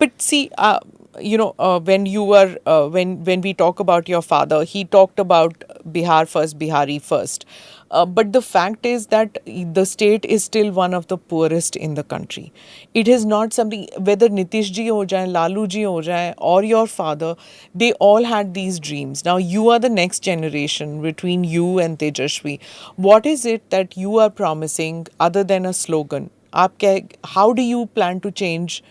But see, when you were when we talk about your father, he talked about Bihar first, Bihari first. But the fact is that the state is still one of the poorest in the country. It is not something, whether Nitish ji ho jaye, Lalu ji ho jaye, or your father, they all had these dreams. Now you are the next generation between you and Tejashwi. What is it that you are promising other than a slogan? How do you plan to change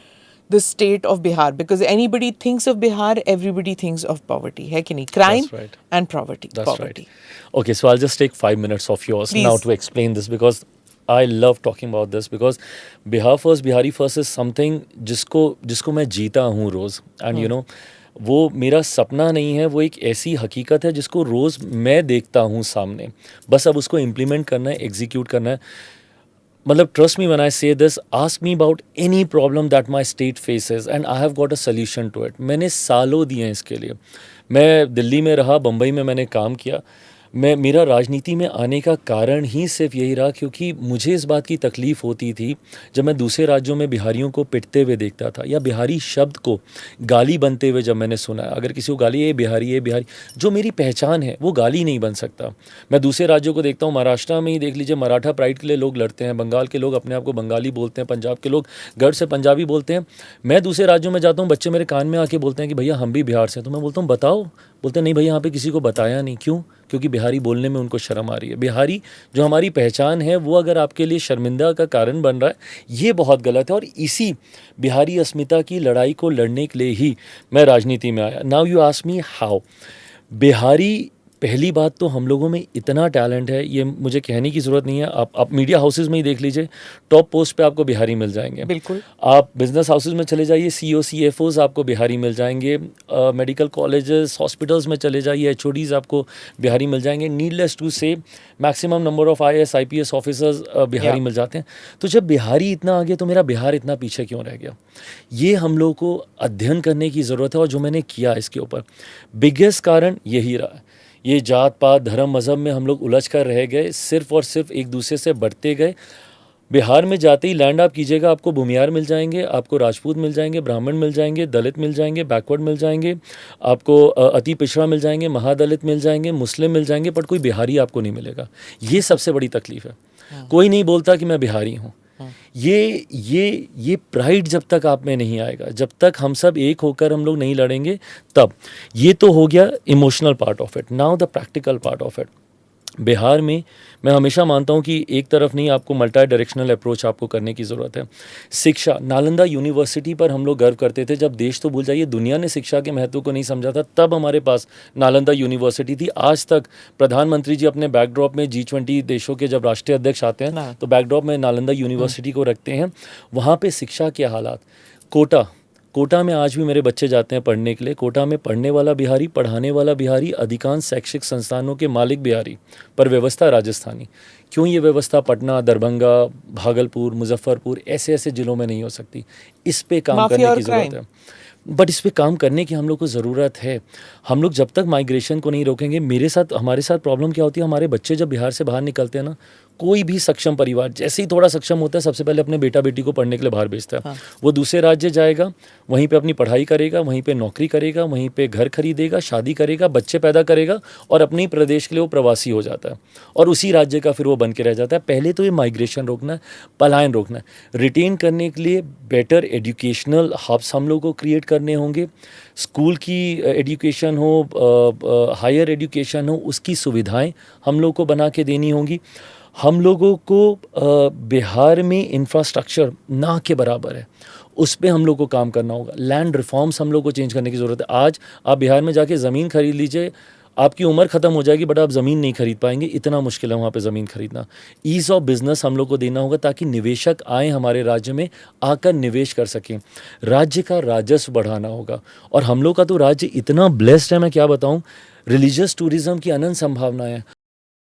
the state of Bihar? Because anybody thinks of Bihar, everybody thinks of poverty. Hai ki nahi? Crime That's right. and poverty. That's poverty. right. Okay, so I'll just take 5 minutes of yours Please. now to explain this, because I love talking about this, because Bihar first, Bihari first is something जिसको मैं जीता हूँ रोज़, and you know, वो मेरा सपना नहीं है, वो एक ऐसी हकीकत है जिसको रोज़ मैं देखता हूँ सामने, बस अब उसको इम्प्लीमेंट करना है, एग्जीक्यूट करना है. मतलब trust me when I say this, ask me about any problem that my state faces and I have got a solution to it. मैंने सालों दिए हैं इसके लिए. मैं दिल्ली में रहा, बम्बई में मैंने काम किया. मेरा राजनीति में आने का कारण ही सिर्फ यही रहा क्योंकि मुझे इस बात की तकलीफ़ होती थी जब मैं दूसरे राज्यों में बिहारियों को पिटते हुए देखता था, या बिहारी शब्द को गाली बनते हुए जब मैंने सुना. अगर किसी को गाली, ये बिहारी, जो मेरी पहचान है वो गाली नहीं बन सकता. मैं दूसरे राज्यों को देखता हूँ, महाराष्ट्र में ही देख लीजिए, मराठा प्राइड के लिए लोग लड़ते हैं, बंगाल के लोग अपने आप को बंगाली बोलते हैं, पंजाब के लोग गर्व से पंजाबी बोलते हैं. मैं दूसरे राज्यों में जाता हूँ, बच्चे मेरे कान में आके बोलते हैं कि भैया हम भी बिहार से हैं. तो मैं बोलता हूँ बताओ, बोलते नहीं भैया यहाँ पे किसी को बताया नहीं. क्यों? क्योंकि बिहारी बोलने में उनको शर्म आ रही है. बिहारी जो हमारी पहचान है वो अगर आपके लिए शर्मिंदा का कारण बन रहा है, ये बहुत गलत है. और इसी बिहारी अस्मिता की लड़ाई को लड़ने के लिए ही मैं राजनीति में आया. Now you ask me how. Bihari, पहली बात तो हम लोगों में इतना टैलेंट है, ये मुझे कहने की ज़रूरत नहीं है. आप मीडिया हाउसेस में ही देख लीजिए, टॉप पोस्ट पे आपको बिहारी मिल जाएंगे. बिल्कुल. आप बिजनेस हाउसेस में चले जाइए, CEO CFOs आपको बिहारी मिल जाएंगे. मेडिकल कॉलेजेस, हॉस्पिटल्स में चले जाइए, HODs आपको बिहारी मिल जाएंगे. Needless to say maximum number of IAS IPS officers Bihari मिल जाते हैं. तो जब बिहारी इतना आगे, तो मेरा बिहार इतना पीछे क्यों रह गया? ये हम लोग को अध्ययन करने की ज़रूरत है, और जो मैंने किया इसके ऊपर बिगेस्ट कारण यही रहा. ये जात पात धर्म मज़हब में हम लोग उलझ कर रह गए, सिर्फ और सिर्फ एक दूसरे से बढ़ते गए. बिहार में जाते ही लैंड आप कीजिएगा, आपको भूमियार मिल जाएंगे, आपको राजपूत मिल जाएंगे, ब्राह्मण मिल जाएंगे, दलित मिल जाएंगे, बैकवर्ड मिल जाएंगे, आपको अति पिछड़ा मिल जाएंगे, महादलित मिल जाएंगे, मुस्लिम मिल जाएंगे, बट कोई बिहारी आपको नहीं मिलेगा. ये सबसे बड़ी तकलीफ है. कोई नहीं बोलता कि मैं बिहारी हूँ. ये प्राइड जब तक आप में नहीं आएगा, जब तक हम सब एक होकर हम लोग नहीं लड़ेंगे, तब. ये तो हो गया emotional part of it. Now the practical part of it. Bihar में मैं हमेशा मानता हूँ कि एक तरफ नहीं, आपको मल्टी डायरेक्शनल अप्रोच आपको करने की ज़रूरत है. शिक्षा, नालंदा यूनिवर्सिटी पर हम लोग गर्व करते थे. जब देश तो भूल जाइए, दुनिया ने शिक्षा के महत्व को नहीं समझा था, तब हमारे पास नालंदा यूनिवर्सिटी थी. आज तक प्रधानमंत्री जी अपने बैकड्रॉप में G20 देशों के जब राष्ट्रीय अध्यक्ष आते हैं तो बैकड्रॉप में नालंदा यूनिवर्सिटी को रखते हैं. वहाँ पर शिक्षा के हालात. कोटा में आज भी मेरे बच्चे जाते हैं पढ़ने के लिए. कोटा में पढ़ने वाला बिहारी, पढ़ाने वाला बिहारी, अधिकांश शैक्षिक संस्थानों के मालिक बिहारी, पर व्यवस्था राजस्थानी. क्यों ये व्यवस्था पटना, दरभंगा, भागलपुर, मुजफ्फरपुर ऐसे ज़िलों में नहीं हो सकती? इस पे काम करने की ज़रूरत है. बट इस पे काम करने की हम लोग को ज़रूरत है. हम लोग जब तक माइग्रेशन को नहीं रोकेंगे, हमारे साथ प्रॉब्लम क्या होती है, हमारे बच्चे जब बिहार से बाहर निकलते हैं ना, कोई भी सक्षम परिवार जैसे ही थोड़ा सक्षम होता है, सबसे पहले अपने बेटा बेटी को पढ़ने के लिए बाहर भेजता है. हाँ. वो दूसरे राज्य जाएगा, वहीं पे अपनी पढ़ाई करेगा, वहीं पे नौकरी करेगा, वहीं पे घर खरीदेगा, शादी करेगा, बच्चे पैदा करेगा, और अपने ही प्रदेश के लिए वो प्रवासी हो जाता है, और उसी राज्य का फिर वो बन के रह जाता है. पहले तो ये माइग्रेशन रोकना है, पलायन रोकना है. रिटेन करने के लिए बेटर एजुकेशनल हब्स हम लोग को क्रिएट करने होंगे. स्कूल की एजुकेशन हो, हायर एजुकेशन हो, उसकी सुविधाएं हम लोग को बना के देनी होंगी. हम लोगों को बिहार में इंफ्रास्ट्रक्चर ना के बराबर है, उस पर हम लोग को काम करना होगा. लैंड रिफॉर्म्स हम लोग को चेंज करने की ज़रूरत है. आज आप बिहार में जाके ज़मीन खरीद लीजिए, आपकी उम्र ख़त्म हो जाएगी, बट आप ज़मीन नहीं खरीद पाएंगे. इतना मुश्किल है वहाँ पे ज़मीन खरीदना. ईज़ ऑफ बिज़नेस हम लोग को देना होगा, ताकि निवेशक आए हमारे राज्य में, आकर निवेश कर सकें. राज्य का राजस्व बढ़ाना होगा. और हम लोग का तो राज्य इतना ब्लेस्ड है, मैं क्या बताऊँ. रिलीजियस टूरिज़्म की अनंत संभावनाएं हैं.